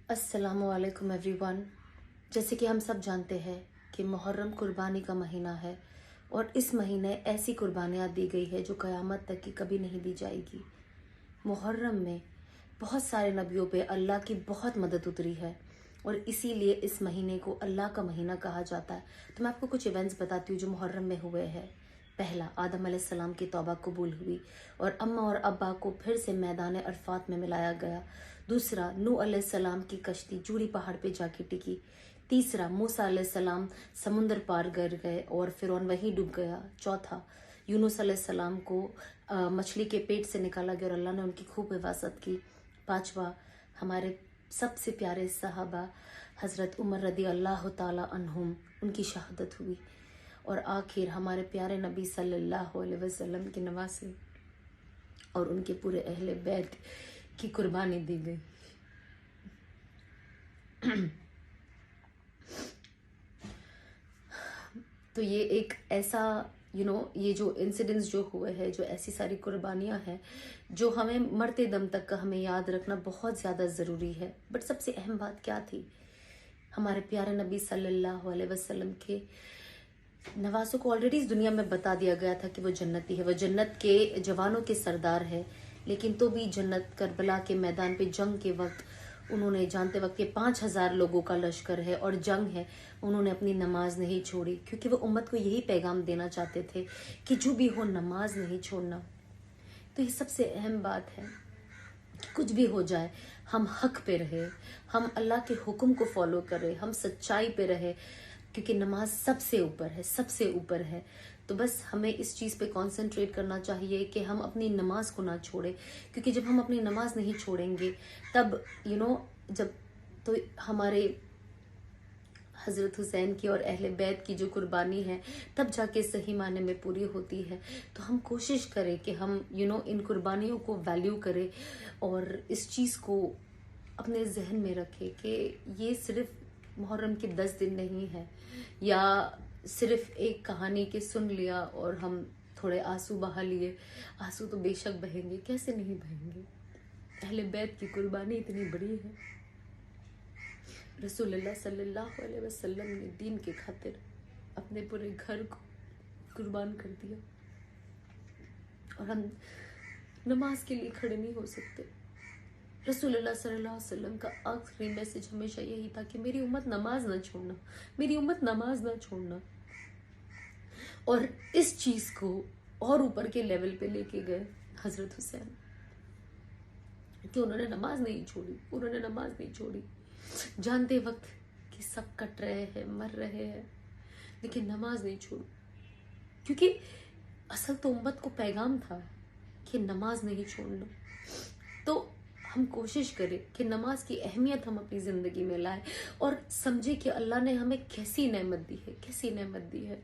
अस्सलामुअलैकुम एवरीवन। जैसे कि हम सब जानते हैं कि मुहर्रम कुर्बानी का महीना है और इस महीने ऐसी कुर्बानियाँ दी गई है जो क़यामत तक की कभी नहीं दी जाएगी। मुहर्रम में बहुत सारे नबियों पे अल्लाह की बहुत मदद उतरी है और इसीलिए इस महीने को अल्लाह का महीना कहा जाता है। तो मैं आपको कुछ इवेंट्स बताती हूँ जो मुहर्रम में हुए हैं। पहला, आदम अलैहिस्सलाम की तौबा कबूल हुई और अम्मा और अब्बा को फिर से मैदान अरफात में मिलाया गया। दूसरा, नूह अलैहिस्सलाम की कश्ती जूरी पहाड़ पे जाके टिकी। तीसरा, मूसा अलैहिस्सलाम समुंदर पार कर गए और फिरौन वहीं डूब गया। चौथा, यूनुस अलैहिस्सलाम को मछली के पेट से निकाला गया और अल्लाह ने उनकी खूब हिफाजत की। पांचवा, हमारे सबसे प्यारे सहाबा हज़रत उमर रदी अल्लाह ताला अन्हुम, उनकी शहादत हुई। और आखिर हमारे प्यारे नबी सल्लल्लाहु अलैहि वसल्लम की नवासी और उनके पूरे अहले बैत की कुर्बानी दी गई। तो ये एक ऐसा ये जो इंसिडेंट्स जो हुए हैं, जो ऐसी सारी कुर्बानियां हैं जो हमें मरते दम तक का हमें याद रखना बहुत ज़्यादा ज़रूरी है। बट सबसे अहम बात क्या थी? हमारे प्यारे नबी सल्लल्लाहु अलैहि वसल्लम के नवासों को ऑलरेडी इस दुनिया में बता दिया गया था कि वो जन्नती है, वो जन्नत के जवानों के सरदार है। लेकिन तो भी जन्नत करबला के मैदान पे जंग के वक्त उन्होंने, जानते वक्त ये 5,000 लोगों का लश्कर है और जंग है, उन्होंने अपनी नमाज नहीं छोड़ी क्योंकि वो उम्मत को यही पैगाम देना चाहते थे कि जो भी हो नमाज नहीं छोड़ना। तो ये सबसे अहम बात है कि कुछ भी हो जाए हम हक पे रहे, हम अल्लाह के हुक्म को फॉलो करें, हम सच्चाई पे रहे, क्योंकि नमाज सबसे ऊपर है, सबसे ऊपर है। तो बस हमें इस चीज़ पे कंसंट्रेट करना चाहिए कि हम अपनी नमाज को ना छोड़ें, क्योंकि जब हम अपनी नमाज नहीं छोड़ेंगे तब जब तो हमारे हज़रत हुसैन की और अहले बैत की जो कुर्बानी है तब जाके सही माने में पूरी होती है। तो हम कोशिश करें कि हम इन कुर्बानियों को वैल्यू करें और इस चीज़ को अपने जहन में रखें कि ये सिर्फ मुहर्रम के 10 दिन नहीं है या सिर्फ एक कहानी के सुन लिया और हम थोड़े आंसू बहा लिए। आंसू तो बेशक बहेंगे, कैसे नहीं बहेंगे। अहले बैत की कुर्बानी इतनी बड़ी है। रसूलुल्लाह सल्लल्लाहु अलैहि वसल्लम ने दीन के खातिर अपने पूरे घर को कुर्बान कर दिया और हम नमाज के लिए खड़े नहीं हो सकते। रसूलुल्लाह सल्लल्लाहु अलैहि वसल्लम का आखिरी मैसेज हमेशा यही था कि मेरी उम्मत नमाज ना छोड़ना, मेरी उम्मत नमाज ना छोड़ना। और इस चीज को और ऊपर के लेवल पे लेके गए हजरत हुसैन, कि उन्होंने नमाज नहीं छोड़ी, उन्होंने नमाज नहीं छोड़ी, जानते वक्त कि सब कट रहे हैं, मर रहे हैं, लेकिन नमाज नहीं छोड़ी। क्योंकि असल तो उम्मत को पैगाम था कि नमाज नहीं छोड़ना। तो हम कोशिश करें कि नमाज की अहमियत हम अपनी ज़िंदगी में लाएं और समझे कि अल्लाह ने हमें कैसी नेमत दी है, कैसी नेमत दी है।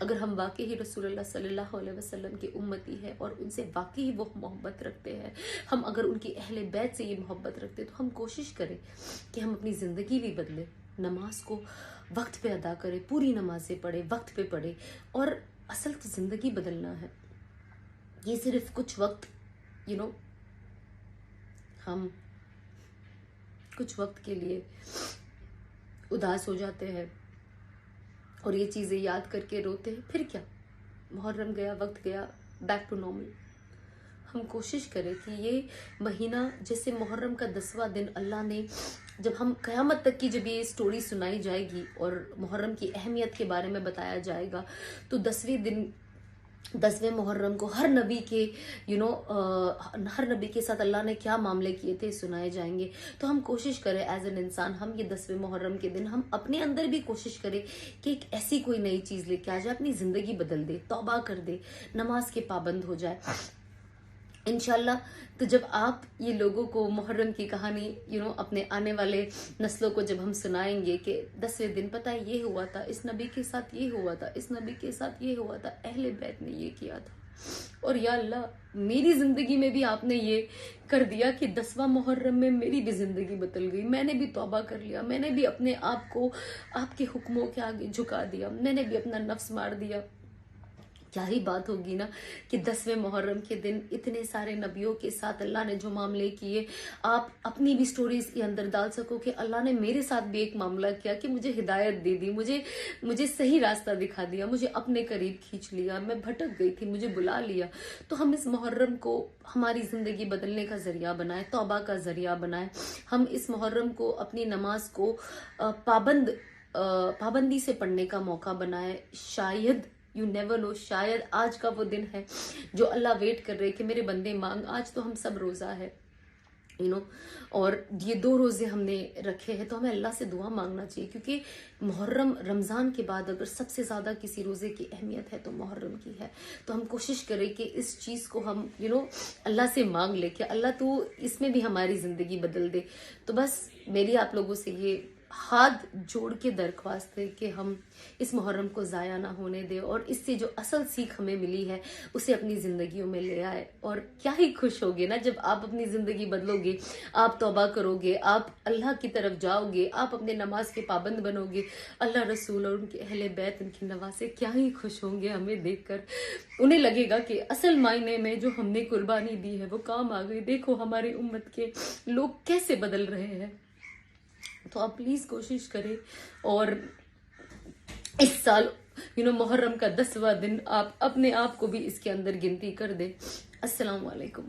अगर हम वाकई ही रसूलुल्लाह सल्लल्लाहु अलैहि वसल्लम की उम्मती है और उनसे वाकई वो मोहब्बत रखते हैं, हम अगर उनकी अहले बैत से ये मोहब्बत रखते हैं, तो हम कोशिश करें कि हम अपनी ज़िंदगी भी बदलें, नमाज को वक्त पे अदा करें, पूरी नमाजें पढ़े, वक्त पे पढ़े। और असल तो ज़िंदगी बदलना है, ये सिर्फ कुछ वक्त हम कुछ वक्त के लिए उदास हो जाते हैं और ये चीज़ें याद करके रोते हैं, फिर क्या, मुहर्रम गया, वक्त गया, बैक टू नॉर्मल। हम कोशिश करें कि ये महीना, जैसे मुहर्रम का 10वां दिन अल्लाह ने, जब हम क़यामत तक की जब ये स्टोरी सुनाई जाएगी और मुहर्रम की अहमियत के बारे में बताया जाएगा, तो 10वें मुहर्रम को हर नबी के हर नबी के साथ अल्लाह ने क्या मामले किए थे सुनाए जाएंगे। तो हम कोशिश करें एज एन इंसान, हम ये 10वें मुहर्रम के दिन हम अपने अंदर भी कोशिश करें कि एक ऐसी कोई नई चीज़ लेके आ जाए, अपनी ज़िंदगी बदल दे, तौबा कर दे, नमाज के पाबंद हो जाए इंशाल्लाह। तो जब आप ये लोगों को मुहर्रम की कहानी अपने आने वाले नस्लों को जब हम सुनाएंगे कि 10वें दिन पता है ये हुआ था, इस नबी के साथ ये हुआ था, इस नबी के साथ ये हुआ था, अहले बैत ने ये किया था, और या अल्लाह मेरी जिंदगी में भी आपने ये कर दिया कि 10वां मुहर्रम में मेरी भी जिंदगी बदल गई, मैंने भी तौबा कर लिया, मैंने भी अपने आप को आपके हुक्मों के आगे झुका दिया, मैंने भी अपना नफ्स मार दिया। क्या ही बात होगी ना कि 10वें मुहर्रम के दिन इतने सारे नबियों के साथ अल्लाह ने जो मामले किए, आप अपनी भी स्टोरीज के अंदर डाल सको कि अल्लाह ने मेरे साथ भी एक मामला किया कि मुझे हिदायत दे दी, मुझे सही रास्ता दिखा दिया, मुझे अपने करीब खींच लिया, मैं भटक गई थी, मुझे बुला लिया। तो हम इस मुहर्रम को हमारी जिंदगी बदलने का जरिया बनाए, तौबा का जरिया बनाए। हम इस मुहर्रम को अपनी नमाज को पाबंदी से पढ़ने का मौका बनाए। शायद, यू नेवर नो, शायद आज का वो दिन है जो अल्लाह वेट कर रहे कि मेरे बंदे मांग। आज तो हम सब रोजा है, और ये 2 रोजे हमने रखे हैं, तो हमें अल्लाह से दुआ मांगना चाहिए, क्योंकि मुहर्रम, रमजान के बाद अगर सबसे ज्यादा किसी रोजे की अहमियत है तो मुहर्रम की है। तो हम कोशिश करें कि इस चीज को हम अल्लाह से मांग ले कि अल्लाह तू इसमें भी हमारी जिंदगी बदल दे। तो बस मेरी आप लोगों से ये हाथ जोड़ के दरख्वास्त है कि हम इस मुहर्रम को ज़ाया ना होने दें, और इससे जो असल सीख हमें मिली है उसे अपनी ज़िंदगियों में ले आए। और क्या ही खुश होगे ना जब आप अपनी ज़िंदगी बदलोगे, आप तौबा करोगे, आप अल्लाह की तरफ जाओगे, आप अपने नमाज के पाबंद बनोगे। अल्लाह रसूल और उनके अहले बैत, उनकी नवासे क्या ही खुश होंगे हमें देखकर। उन्हें लगेगा कि असल मायने में जो हमने कुर्बानी दी है वो काम आ गई, देखो हमारी उम्मत के लोग कैसे बदल रहे हैं। तो आप प्लीज कोशिश करें, और इस साल मुहर्रम का 10वां दिन आप अपने आप को भी इसके अंदर गिनती कर दें। अस्सलाम वालेकुम।